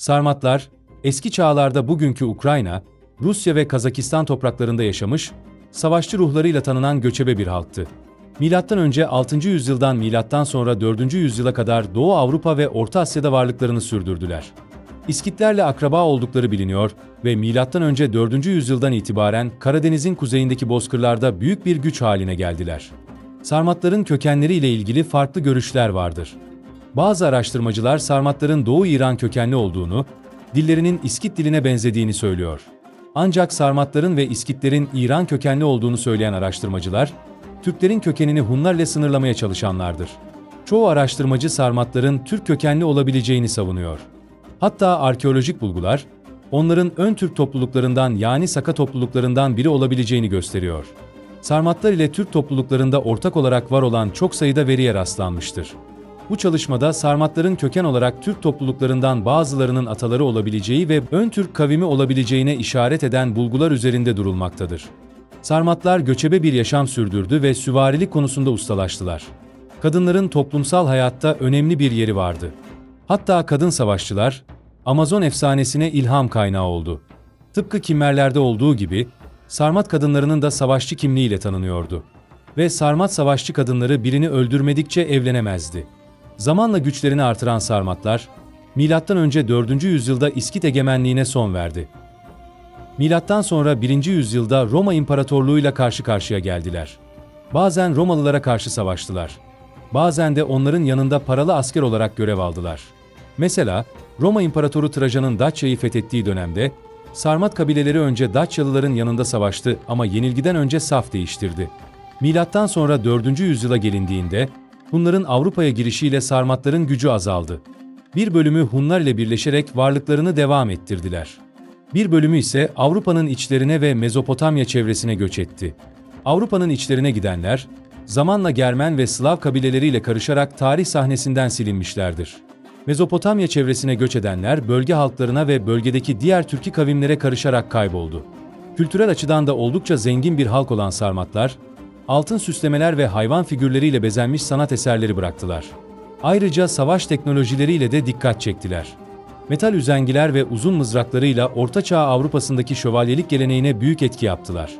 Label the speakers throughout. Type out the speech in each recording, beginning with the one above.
Speaker 1: Sarmatlar, eski çağlarda bugünkü Ukrayna, Rusya ve Kazakistan topraklarında yaşamış, savaşçı ruhlarıyla tanınan göçebe bir halktı. Milattan önce 6. yüzyıldan milattan sonra 4. yüzyıla kadar Doğu Avrupa ve Orta Asya'da varlıklarını sürdürdüler. İskitlerle akraba oldukları biliniyor ve milattan önce 4. yüzyıldan itibaren Karadeniz'in kuzeyindeki bozkırlarda büyük bir güç haline geldiler. Sarmatların kökenleri ile ilgili farklı görüşler vardır. Bazı araştırmacılar Sarmatların Doğu İran kökenli olduğunu, dillerinin İskit diline benzediğini söylüyor. Ancak Sarmatların ve İskitlerin İran kökenli olduğunu söyleyen araştırmacılar, Türklerin kökenini Hunlarla sınırlamaya çalışanlardır. Çoğu araştırmacı Sarmatların Türk kökenli olabileceğini savunuyor. Hatta arkeolojik bulgular, onların ön Türk topluluklarından yani Saka topluluklarından biri olabileceğini gösteriyor. Sarmatlar ile Türk topluluklarında ortak olarak var olan çok sayıda veriye rastlanmıştır. Bu çalışmada Sarmatların köken olarak Türk topluluklarından bazılarının ataları olabileceği ve ön Türk kavimi olabileceğine işaret eden bulgular üzerinde durulmaktadır. Sarmatlar göçebe bir yaşam sürdürdü ve süvarilik konusunda ustalaştılar. Kadınların toplumsal hayatta önemli bir yeri vardı. Hatta kadın savaşçılar, Amazon efsanesine ilham kaynağı oldu. Tıpkı Kimmerler'de olduğu gibi, Sarmat kadınlarının da savaşçı kimliğiyle tanınıyordu. Ve Sarmat savaşçı kadınları birini öldürmedikçe evlenemezdi. Zamanla güçlerini artıran Sarmatlar, M.Ö. 4. yüzyılda İskit egemenliğine son verdi. Milattan sonra 1. yüzyılda Roma İmparatorluğu'yla karşı karşıya geldiler. Bazen Romalılara karşı savaştılar. Bazen de onların yanında paralı asker olarak görev aldılar. Mesela, Roma İmparatoru Trajan'ın Daçya'yı fethettiği dönemde, Sarmat kabileleri önce Daçyalıların yanında savaştı ama yenilgiden önce saf değiştirdi. Milattan sonra 4. yüzyıla gelindiğinde, Hunların Avrupa'ya girişiyle Sarmatların gücü azaldı. Bir bölümü Hunlar ile birleşerek varlıklarını devam ettirdiler. Bir bölümü ise Avrupa'nın içlerine ve Mezopotamya çevresine göç etti. Avrupa'nın içlerine gidenler, zamanla Germen ve Slav kabileleriyle karışarak tarih sahnesinden silinmişlerdir. Mezopotamya çevresine göç edenler bölge halklarına ve bölgedeki diğer Türki kavimlere karışarak kayboldu. Kültürel açıdan da oldukça zengin bir halk olan Sarmatlar, altın süslemeler ve hayvan figürleriyle bezenmiş sanat eserleri bıraktılar. Ayrıca savaş teknolojileriyle de dikkat çektiler. Metal üzengiler ve uzun mızraklarıyla Orta Çağ Avrupa'sındaki şövalyelik geleneğine büyük etki yaptılar.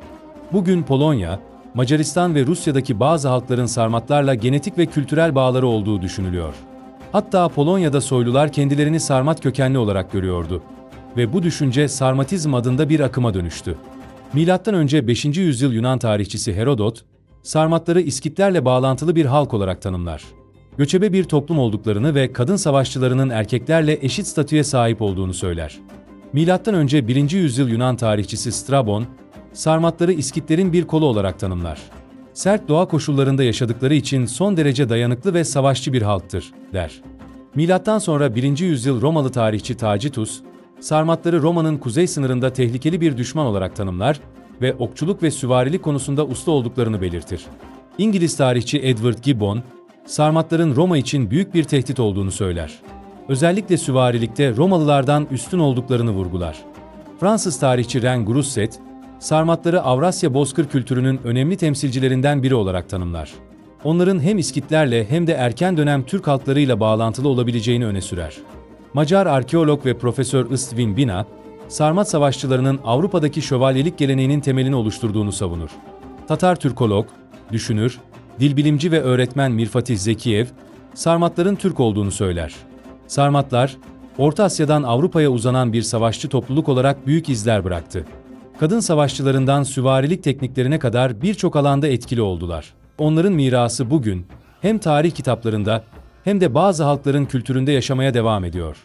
Speaker 1: Bugün Polonya, Macaristan ve Rusya'daki bazı halkların Sarmatlarla genetik ve kültürel bağları olduğu düşünülüyor. Hatta Polonya'da soylular kendilerini Sarmat kökenli olarak görüyordu. Ve bu düşünce Sarmatizm adında bir akıma dönüştü. Milattan önce 5. yüzyıl Yunan tarihçisi Herodot, Sarmatları İskitlerle bağlantılı bir halk olarak tanımlar. Göçebe bir toplum olduklarını ve kadın savaşçılarının erkeklerle eşit statüye sahip olduğunu söyler. Milattan önce 1. yüzyıl Yunan tarihçisi Strabon, Sarmatları İskitlerin bir kolu olarak tanımlar. Sert doğa koşullarında yaşadıkları için son derece dayanıklı ve savaşçı bir halktır, der. Milattan sonra 1. yüzyıl Romalı tarihçi Tacitus, Sarmatları Roma'nın kuzey sınırında tehlikeli bir düşman olarak tanımlar ve okçuluk ve süvarilik konusunda usta olduklarını belirtir. İngiliz tarihçi Edward Gibbon, Sarmatların Roma için büyük bir tehdit olduğunu söyler. Özellikle süvarilikte Romalılardan üstün olduklarını vurgular. Fransız tarihçi Ren Grosset, Sarmatları Avrasya bozkır kültürünün önemli temsilcilerinden biri olarak tanımlar. Onların hem İskitlerle hem de erken dönem Türk halklarıyla bağlantılı olabileceğini öne sürer. Macar arkeolog ve Profesör Istvin Bina, Sarmat savaşçılarının Avrupa'daki şövalyelik geleneğinin temelini oluşturduğunu savunur. Tatar Türkolog, düşünür, dilbilimci ve öğretmen Mirfatih Zekiyev, Sarmatların Türk olduğunu söyler. Sarmatlar, Orta Asya'dan Avrupa'ya uzanan bir savaşçı topluluk olarak büyük izler bıraktı. Kadın savaşçılarından süvarilik tekniklerine kadar birçok alanda etkili oldular. Onların mirası bugün hem tarih kitaplarında hem de bazı halkların kültüründe yaşamaya devam ediyor.